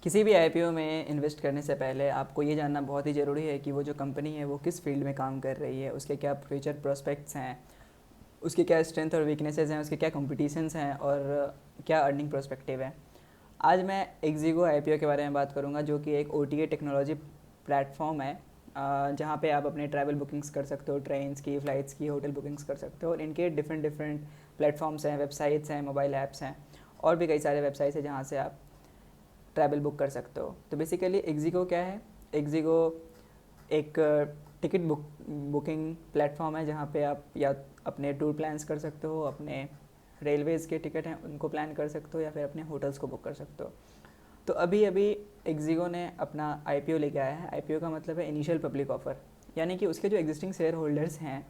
किसी भी आईपीओ में इन्वेस्ट करने से पहले आपको ये जानना बहुत ही ज़रूरी है कि वो जो कंपनी है वो किस फील्ड में काम कर रही है, उसके क्या फ्यूचर प्रोस्पेक्ट्स हैं, उसके क्या स्ट्रेंथ और वीकनेसेस हैं, उसके क्या कॉम्पिटिशन्स हैं और क्या अर्निंग प्रोस्पेक्टिव है। आज मैं एक्जिगो आईपीओ के बारे में बात करूंगा, जो कि एक ओटीए टेक्नोलॉजी प्लेटफॉर्म है जहाँ पे आप अपने ट्रैवल बुकिंग्स कर सकते हो, ट्रेन्स की, फ़्लाइट्स की, होटल बुकिंग्स कर सकते हो। और इनके डिफरेंट डिफरेंट प्लेटफॉर्म्स हैं, वेबसाइट्स हैं, मोबाइल ऐप्स हैं और भी कई सारे वेबसाइट्स हैं जहाँ से आप ट्रैवल बुक कर सकते हो। तो बेसिकली एक्जिगो क्या है? एक्जिगो एक टिकट बुकिंग प्लेटफॉर्म है जहाँ पे आप या अपने टूर प्लान्स कर सकते हो, अपने रेलवेज़ के टिकट हैं उनको प्लान कर सकते हो, या फिर अपने होटल्स को बुक कर सकते हो। तो अभी अभी एक्जिगो ने अपना आईपीओ लेके आया है। आईपीओ का मतलब है इनिशियल पब्लिक ऑफर, यानी कि उसके जो एग्जिस्टिंग शेयर होल्डर्स हैं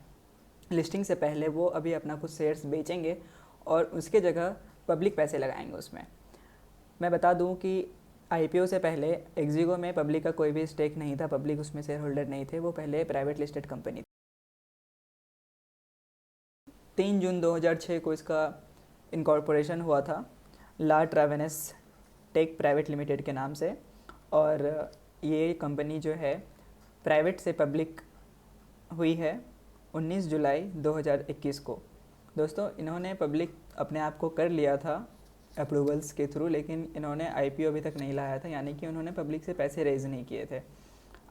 लिस्टिंग से पहले वो अभी अपना कुछ शेयर्स बेचेंगे और उसके जगह पब्लिक पैसे लगाएंगे उसमें। मैं बता दूं कि आईपीओ से पहले एक्जिगो में पब्लिक का कोई भी स्टेक नहीं था, पब्लिक उसमें शेयर होल्डर नहीं थे, वो पहले प्राइवेट लिस्टेड कंपनी थी। 3 जून 2006 को इसका इनकॉर्पोरेशन हुआ था ला ट्रावेनस टेक प्राइवेट लिमिटेड के नाम से। और ये कंपनी जो है प्राइवेट से पब्लिक हुई है 19 जुलाई 2021 को। दोस्तों, इन्होंने पब्लिक अपने आप को कर लिया था अप्रूवल्स के थ्रू, लेकिन इन्होंने आईपीओ अभी तक नहीं लाया था, यानी कि उन्होंने पब्लिक से पैसे रेज नहीं किए थे।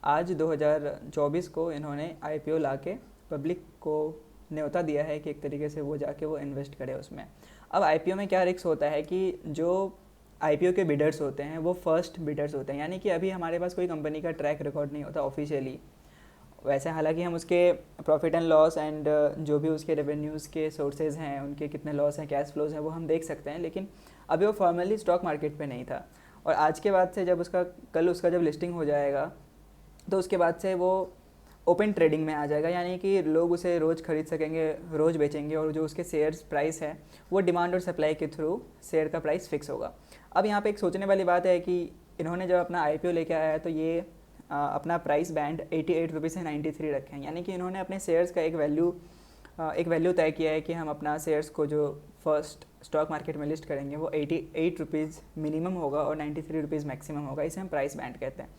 आज 2024 को इन्होंने आईपीओ ला के पब्लिक को न्योता दिया है कि एक तरीके से वो जाके वो इन्वेस्ट करे उसमें। अब आईपीओ में क्या रिस्क होता है कि जो आईपीओ के बिडर्स होते हैं वो फर्स्ट बिडर्स होते हैं, यानी कि अभी हमारे पास कोई कंपनी का ट्रैक रिकॉर्ड नहीं होता ऑफिशियली। वैसे हालांकि हम उसके प्रॉफिट एंड लॉस एंड जो भी उसके रेवेन्यूज़ के सोर्सेज हैं, उनके कितने लॉस हैं, कैश फ्लोज हैं, वो हम देख सकते हैं, लेकिन अभी वो फॉर्मली स्टॉक मार्केट पे नहीं था। और आज के बाद से जब उसका कल उसका जब लिस्टिंग हो जाएगा तो उसके बाद से वो ओपन ट्रेडिंग में आ जाएगा, यानी कि लोग उसे रोज़ खरीद सकेंगे, रोज़ बेचेंगे, और जो उसके शेयर्स प्राइस है वो डिमांड और सप्लाई के थ्रू शेयर का प्राइस फिक्स होगा। अब यहाँ पे एक सोचने वाली बात है कि इन्होंने जब अपना आईपीओ लेके आया है तो ये अपना प्राइस बैंड 88 रुपीज़ से 93 रखे हैं, यानी कि इन्होंने अपने शेयर्स का एक वैल्यू तय किया है कि हम अपना शेयर्स को जो फर्स्ट स्टॉक मार्केट में लिस्ट करेंगे वो 88 रुपीज़ मिनिमम होगा और 93 रुपीज़ मैक्सिमम होगा। इसे हम प्राइस बैंड कहते हैं।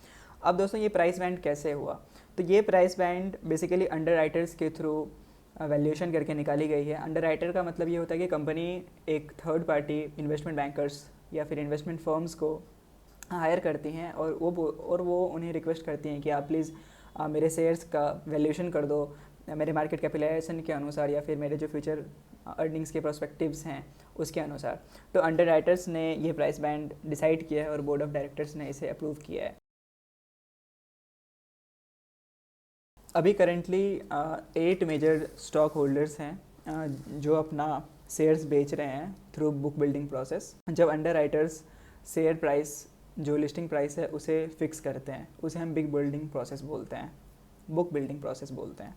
अब दोस्तों, ये प्राइस बैंड कैसे हुआ? तो ये price band basically under writers के थ्रू वैल्यूएशन करके निकाली गई है। अंडर राइटर का मतलब ये होता है कि कंपनी एक थर्ड पार्टी इन्वेस्टमेंट बैंकर्स या फिर इन्वेस्टमेंट फर्म्स को हायर करती हैं और वो उन्हें रिक्वेस्ट करती हैं कि आप प्लीज़ मेरे शेयर्स का वैल्यूएशन कर दो मेरे मार्केट कैपिटलाइजेशन के अनुसार, या फिर मेरे जो फ्यूचर अर्निंग्स के प्रोस्पेक्टिव्स हैं उसके अनुसार। तो अंडर राइटर्स ने ये प्राइस बैंड डिसाइड किया है और बोर्ड ऑफ डायरेक्टर्स ने इसे अप्रूव किया है। अभी करेंटली 8 मेजर स्टॉक होल्डर्स हैं जो अपना शेयर्स बेच रहे हैं थ्रू बुक बिल्डिंग प्रोसेस। जब अंडर राइटर्स शेयर प्राइस जो लिस्टिंग प्राइस है उसे फिक्स करते हैं, उसे हम बिग बिल्डिंग प्रोसेस बोलते हैं, बुक बिल्डिंग प्रोसेस बोलते हैं।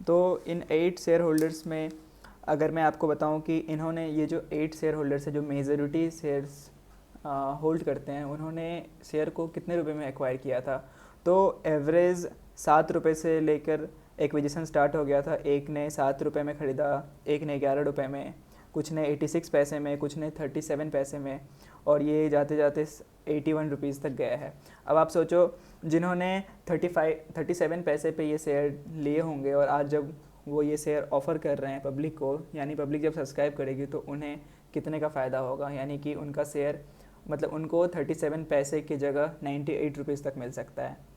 तो इन 8 शेयर होल्डर्स में अगर मैं आपको बताऊं कि इन्होंने ये जो 8 शेयर होल्डर्स है जो मेजॉरिटी शेयर्स होल्ड करते हैं, उन्होंने शेयर को कितने रुपए में एक्वायर किया था? तो एवरेज 7 रुपये से लेकर एक्विजिशन स्टार्ट हो गया था। एक ने 7 रुपये में ख़रीदा, एक ने 11 रुपये में, कुछ ने 86 पैसे में, कुछ ने 37 पैसे में, और ये जाते जाते 81 रुपीज़ तक गया है। अब आप सोचो, जिन्होंने 37 पैसे पे ये शेयर लिए होंगे और आज जब वो ये शेयर ऑफ़र कर रहे हैं पब्लिक को, यानी पब्लिक जब सब्सक्राइब करेगी तो उन्हें कितने का फ़ायदा होगा, यानी कि उनका शेयर मतलब उनको 37 पैसे की जगह 98 रुपीज़ तक मिल सकता है।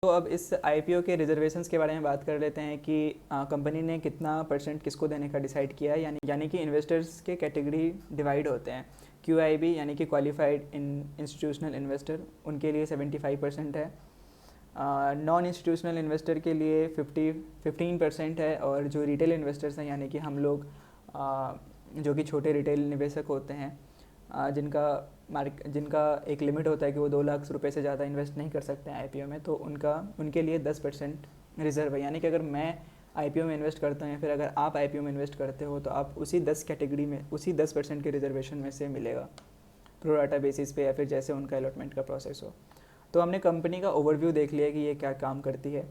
तो अब इस आईपीओ के रिजर्वेशंस के बारे में बात कर लेते हैं कि कंपनी ने कितना परसेंट किसको देने का डिसाइड किया है। यानी कि इन्वेस्टर्स के कैटेगरी डिवाइड होते हैं। क्यूआईबी यानी कि क्वालिफाइड इंस्टीट्यूशनल इन्वेस्टर, उनके लिए 75% है। नॉन इंस्टीट्यूशनल इन्वेस्टर के लिए 15% है। और जो रिटेल इन्वेस्टर्स हैं, यानी कि हम लोग जो कि छोटे रिटेल निवेशक होते हैं, जिनका एक लिमिट होता है कि वो 2 लाख रुपए से ज़्यादा इन्वेस्ट नहीं कर सकते हैं आईपीओ में, तो उनके लिए 10% रिजर्व है। यानी कि अगर मैं आईपीओ में इन्वेस्ट करता हूँ या फिर अगर आप आईपीओ में इन्वेस्ट करते हो तो आप उसी 10 कैटेगरी में उसी 10% के रिजर्वेशन में से मिलेगा, प्रो राटा बेसिस पे या फिर जैसे उनका अलॉटमेंट का प्रोसेस हो। तो हमने कंपनी का ओवरव्यू देख लिया कि ये क्या काम करती है।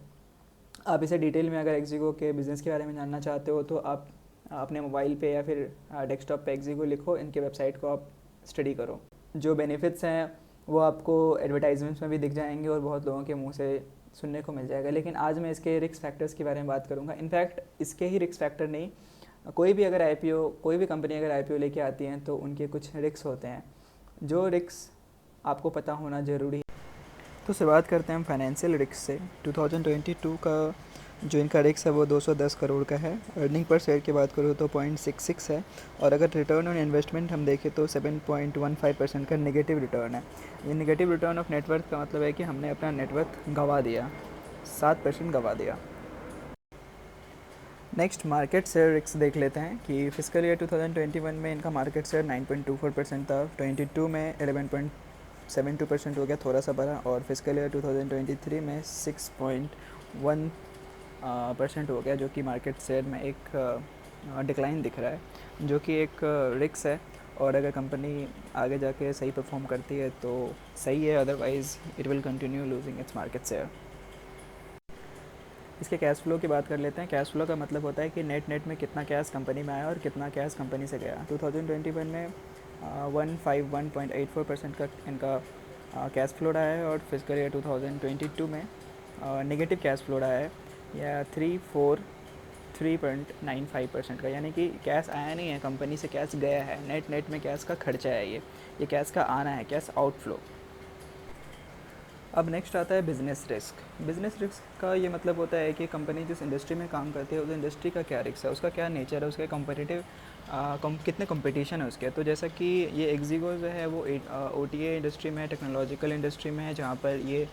आप इसे डिटेल में अगर एक्जिगो के बिज़नेस के बारे में जानना चाहते हो तो आप अपने मोबाइल पे या फिर डेस्कटॉप पे एक्जिगो लिखो, इनके वेबसाइट को आप स्टडी करो। जो बेनिफिट्स हैं वो आपको एडवर्टाइजमेंट्स में भी दिख जाएंगे और बहुत लोगों के मुंह से सुनने को मिल जाएगा। लेकिन आज मैं इसके रिस्क फैक्टर्स के बारे में बात करूँगा। इनफैक्ट इसके ही रिस्क फैक्टर नहीं, कोई भी कंपनी अगर आईपीओ लेके आती है तो उनके कुछ रिस्क होते हैं, जो रिस्क आपको पता होना ज़रूरी है। तो शुरुआत करते हैं हम फाइनेंशियल रिस्क से। 2022 का जो इनका रिस्क है वो 210 करोड़ का है। अर्निंग पर शेयर की बात करूँ तो 0.66 है, और अगर रिटर्न ऑन इन्वेस्टमेंट हम देखें तो 7.15% का नेगेटिव रिटर्न है। ये नेगेटिव रिटर्न ऑफ नेटवर्थ का मतलब है कि हमने अपना नेटवर्थ गंवा दिया, 7% गंवा दिया। नेक्स्ट मार्केट शेयर रिस्क देख लेते हैं कि फिजिकल ईयर 2021 में इनका मार्केट शेयर 9.24% था, 22 में 11.72% हो गया, थोड़ा सा बढ़ा, और फिजिकल ईयर 2023 में 6.1% हो गया, जो कि मार्केट शेयर में एक डिक्लाइन दिख रहा है, जो कि एक रिस्क है। और अगर कंपनी आगे जाके सही परफॉर्म करती है तो सही है, otherwise it will continue losing its market share. इसके कैश फ्लो की बात कर लेते हैं। कैश फ्लो का मतलब होता है कि नेट में कितना कैश कंपनी में आया और कितना कैश कंपनी से गया। 2021 में 151.84% का इनका कैश फ्लो रहा है, और फिजिकल ईयर 2022 में नेगेटिव कैश फ्लो रहा है या 393.95% का, यानी कि कैश आया नहीं है, कंपनी से कैश गया है। नेट में कैश का खर्चा है, ये कैश का आना है, कैश आउटफ्लो। अब नेक्स्ट आता है बिज़नेस रिस्क। बिज़नेस रिस्क का ये मतलब होता है कि कंपनी जिस इंडस्ट्री में काम करती है उस इंडस्ट्री का क्या रिस्क है, उसका क्या नेचर है, उसके कॉम्पिटिटिव कितने कंपटीशन है उसके। तो जैसा कि ये एक्जिगो जो है वो OTA इंडस्ट्री में है, टेक्नोलॉजिकल इंडस्ट्री में है, जहाँ पर ये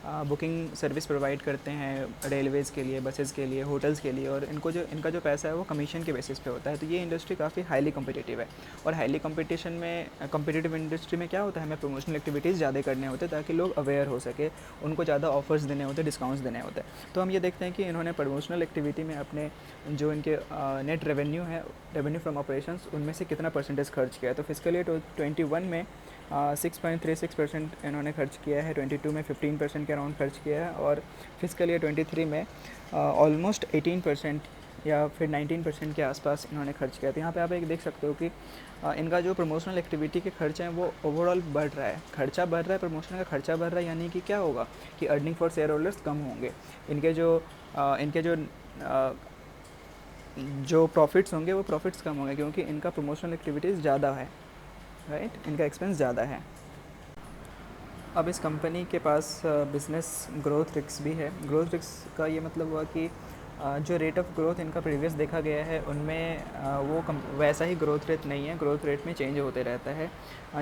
बुकिंग सर्विस प्रोवाइड करते हैं रेलवेज़ के लिए, बसेस के लिए, होटल्स के लिए, और इनका जो पैसा है वो कमीशन के बेसिस पे होता है। तो ये इंडस्ट्री काफ़ी हाईली कम्पिटिटिव है, और हाईली कम्पिटिटिव इंडस्ट्री में क्या होता है, हमें प्रमोशनल एक्टिविटीज़ ज़्यादा करने होते हैं ताकि लोग अवेयर हो सके, उनको ज़्यादा ऑफर्स देने होते हैं, डिस्काउंट्स देने होते हैं। तो हम ये देखते हैं कि इन्होंने प्रमोशनल एक्टिविटी में अपने जो इनके नेट रेवेन्यू है, रेवेन्यू फ्रॉम ऑपरेशंस, उनमें से कितना परसेंटेज खर्च किया है। तो फिजिकल ईयर 21 में 6.36% इन्होंने खर्च किया है, 22 में 15% के अराउंड खर्च किया है, और फिजिकल ईयर 23 में ऑलमोस्ट 18% या फिर 19% के आसपास इन्होंने खर्च किया। तो यहाँ पे आप एक देख सकते हो कि इनका जो प्रमोशनल एक्टिविटी के खर्चे हैं वो ओवरऑल बढ़ रहा है, खर्चा बढ़ रहा है, प्रमोशन का खर्चा बढ़ रहा है, यानी कि क्या होगा कि अर्निंग फॉर शेयर होल्डर्स कम होंगे। इनके जो प्रॉफिट्स होंगे वो प्रॉफिट्स कम होंगे, क्योंकि इनका प्रमोशनल एक्टिविटीज़ ज़्यादा है, राइट, इनका एक्सपेंस ज़्यादा है। अब इस कंपनी के पास बिज़नेस ग्रोथ रिस्क भी है। ग्रोथ रिस्क का ये मतलब हुआ कि जो रेट ऑफ ग्रोथ इनका प्रीवियस देखा गया है उनमें वो वैसा ही ग्रोथ रेट नहीं है, ग्रोथ रेट में चेंज होते रहता है।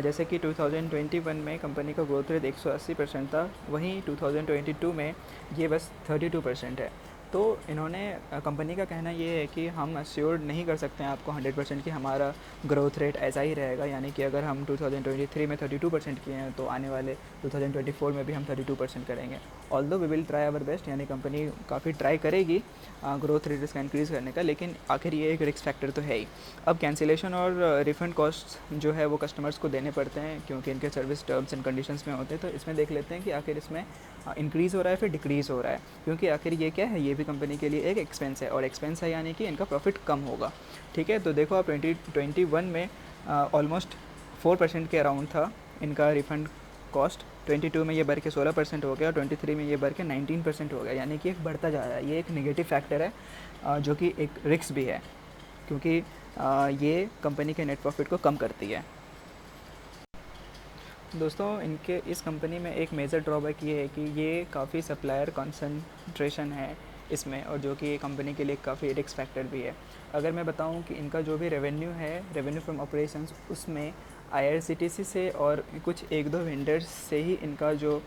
जैसे कि 2021 में कंपनी का ग्रोथ रेट 180% था, वहीं 2022 में ये बस 32% है। तो इन्होंने कंपनी का कहना ये है कि हम अश्योर्ड नहीं कर सकते हैं आपको 100% कि हमारा ग्रोथ रेट ऐसा ही रहेगा, यानी कि अगर हम 2023 में 32% किए हैं तो आने वाले 2024 में भी हम 32% करेंगे। Although we will try our best, यानी कंपनी काफ़ी ट्राई करेगी ग्रोथ रेट इसका इंक्रीज़ करने का, लेकिन आखिर ये एक रिस्क फैक्टर तो है ही। अब कैंसिलेशन और रिफंड कॉस्ट जो है वो कस्टमर्स को देने पड़ते हैं, क्योंकि इनके सर्विस टर्म्स एंड कंडीशंस में होते हैं। तो इसमें देख लेते हैं कि आखिर इसमें इंक्रीज़ हो रहा है फिर डिक्रीज़ हो रहा है, क्योंकि आखिर ये क्या है, ये भी कंपनी के लिए एक एक्सपेंस है, और एक्सपेंस है यानी कि इनका प्रॉफिट कम होगा। ठीक है, तो देखो आप 2021 में ऑलमोस्ट 4% के अराउंड था इनका रिफ़ंड कॉस्ट, 22 में ये बढ़ के 16% हो गया, और 23 में ये बढ़ के 19% हो गया, यानी कि एक बढ़ता जा रहा है। ये एक नेगेटिव फैक्टर है जो कि एक रिस्क भी है, क्योंकि ये कंपनी के नेट प्रॉफिट को कम करती है। दोस्तों, इनके इस कंपनी में एक मेजर ड्रॉबैक ये है कि ये काफ़ी सप्लायर कंसंट्रेशन है इसमें, और जो कि कंपनी के लिए काफ़ी रिस्क फैक्टर भी है। अगर मैं बताऊं कि इनका जो भी रेवेन्यू है, रेवेन्यू फ्रॉम ऑपरेशंस, उसमें IRCTC से और कुछ 1-2 वेंडर्स से ही इनका जो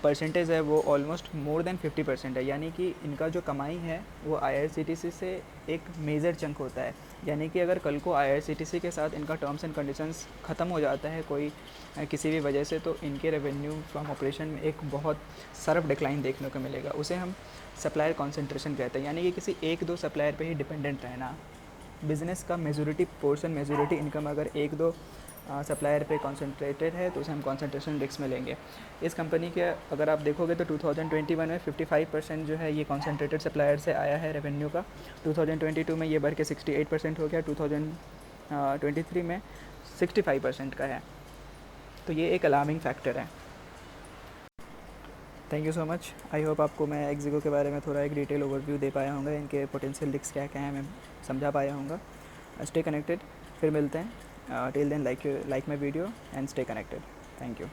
परसेंटेज है वो ऑलमोस्ट मोर देन 50% है, यानी कि इनका जो कमाई है वो IRCTC से एक मेजर चंक होता है। यानी कि अगर कल को IRCTC के साथ इनका टर्म्स एंड कंडीशंस ख़त्म हो जाता है कोई किसी भी वजह से, तो इनके रेवेन्यू फ्रॉम ऑपरेशन में एक बहुत शार्प डिक्लाइन देखने को मिलेगा। उसे हम सप्लायर कॉन्सेंट्रेशन कहते हैं, यानी कि किसी 1-2 सप्लायर पे ही डिपेंडेंट रहना। बिज़नेस का मेजॉरिटी पोर्शन, मेजॉरिटी इनकम अगर 1-2 सप्लायर पे कॉन्सेंट्रेटेड है, तो उसे हम कॉन्सेंट्रेशन रिस्क में लेंगे। इस कंपनी के अगर आप देखोगे तो 2021 में 55% जो है ये कॉन्सेंट्रेटेड सप्लायर से आया है रेवेन्यू का। 2022 में ये बढ़ के 68% हो गया, 2023 में 65% का है। तो ये एक अलार्मिंग फैक्टर है। Thank you so much. I hope आपको मैं एक्जिको के बारे में थोड़ा एक डिटेल ओवरव्यू दे पाया हूँगा, इनके पोटेंशियल रिस्क क्या क्या हैं मैं समझा पाया हूँगा। स्टे कनेक्टेड, फिर मिलते हैं। Till then like my video and stay connected. Thank you.